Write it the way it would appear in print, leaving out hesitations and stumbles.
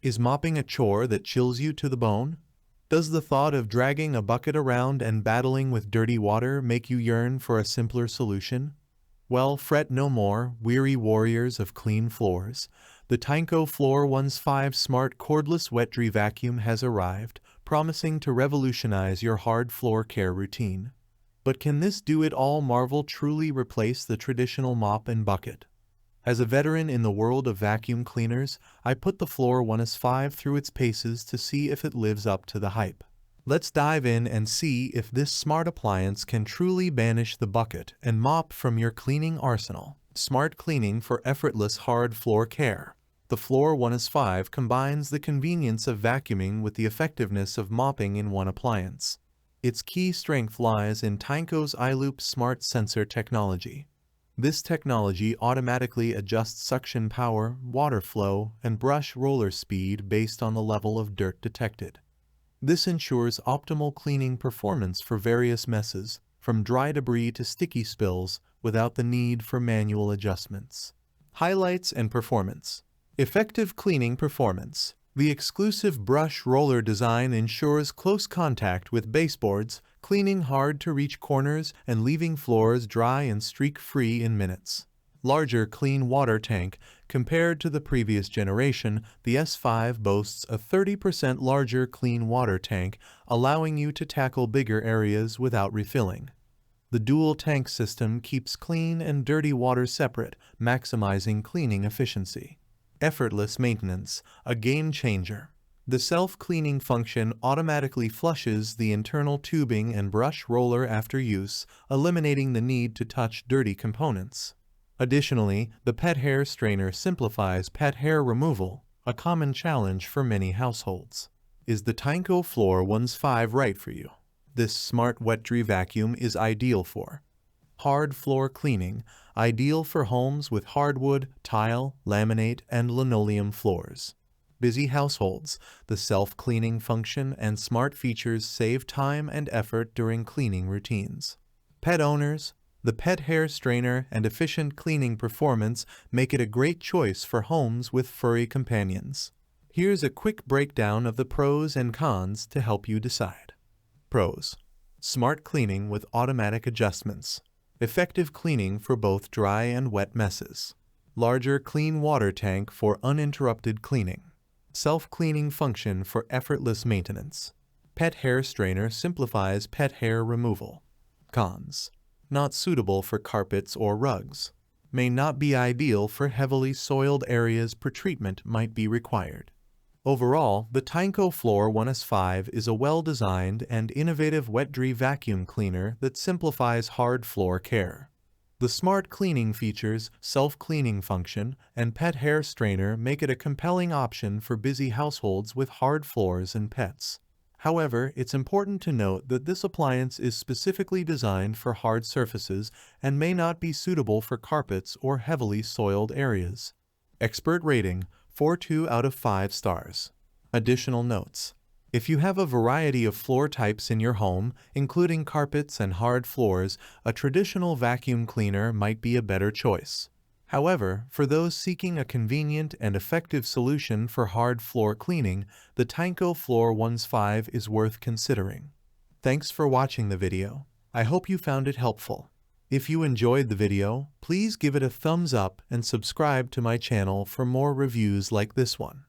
Is mopping a chore that chills you to the bone? Does the thought of dragging a bucket around and battling with dirty water make you yearn for a simpler solution? Well, fret no more, weary warriors of clean floors. The Tineco Floor ONE S5 smart cordless wet-dry vacuum has arrived, promising to revolutionize your hard floor care routine. But can this do-it-all marvel truly replace the traditional mop and bucket? As a veteran in the world of vacuum cleaners, I put the Floor ONE S5 through its paces to see if it lives up to the hype. Let's dive in and see if this smart appliance can truly banish the bucket and mop from your cleaning arsenal. Smart cleaning for effortless hard floor care. The Floor ONE S5 combines the convenience of vacuuming with the effectiveness of mopping in one appliance. Its key strength lies in Tineco's iLoop smart sensor technology. This technology automatically adjusts suction power, water flow, and brush roller speed based on the level of dirt detected. This ensures optimal cleaning performance for various messes, from dry debris to sticky spills, without the need for manual adjustments. Highlights and performance. Effective cleaning performance. The exclusive brush roller design ensures close contact with baseboards, cleaning hard-to-reach corners and leaving floors dry and streak-free in minutes. Larger clean water tank. Compared to the previous generation, the S5 boasts a 30% larger clean water tank, allowing you to tackle bigger areas without refilling. The dual tank system keeps clean and dirty water separate, maximizing cleaning efficiency. Effortless maintenance, a game changer. The self-cleaning function automatically flushes the internal tubing and brush roller after use, eliminating the need to touch dirty components. Additionally, the pet hair strainer simplifies pet hair removal, a common challenge for many households. Is the Tineco Floor ONE S5 right for you? This smart wet-dry vacuum is ideal for hard floor cleaning, ideal for homes with hardwood, tile, laminate, and linoleum floors. Busy households, the self-cleaning function and smart features save time and effort during cleaning routines. Pet owners, the pet hair strainer and efficient cleaning performance make it a great choice for homes with furry companions. Here's a quick breakdown of the pros and cons to help you decide. Pros. Smart cleaning with automatic adjustments. Effective cleaning for both dry and wet messes. Larger clean water tank for uninterrupted cleaning. Self-cleaning function for effortless maintenance. Pet hair strainer simplifies pet hair removal. Cons. Not suitable for carpets or rugs. May not be ideal for heavily soiled areas. Pretreatment might be required. Overall, the Tineco Floor ONE S5 is a well-designed and innovative wet-dry vacuum cleaner that simplifies hard floor care. The smart cleaning features, self-cleaning function, and pet hair strainer make it a compelling option for busy households with hard floors and pets. However, it's important to note that this appliance is specifically designed for hard surfaces and may not be suitable for carpets or heavily soiled areas. Expert rating: 4.2 out of 5 stars. Additional notes. If you have a variety of floor types in your home, including carpets and hard floors, a traditional vacuum cleaner might be a better choice. However, for those seeking a convenient and effective solution for hard floor cleaning, the Tineco Floor ONE S5 is worth considering. Thanks for watching the video. I hope you found it helpful. If you enjoyed the video, please give it a thumbs up and subscribe to my channel for more reviews like this one.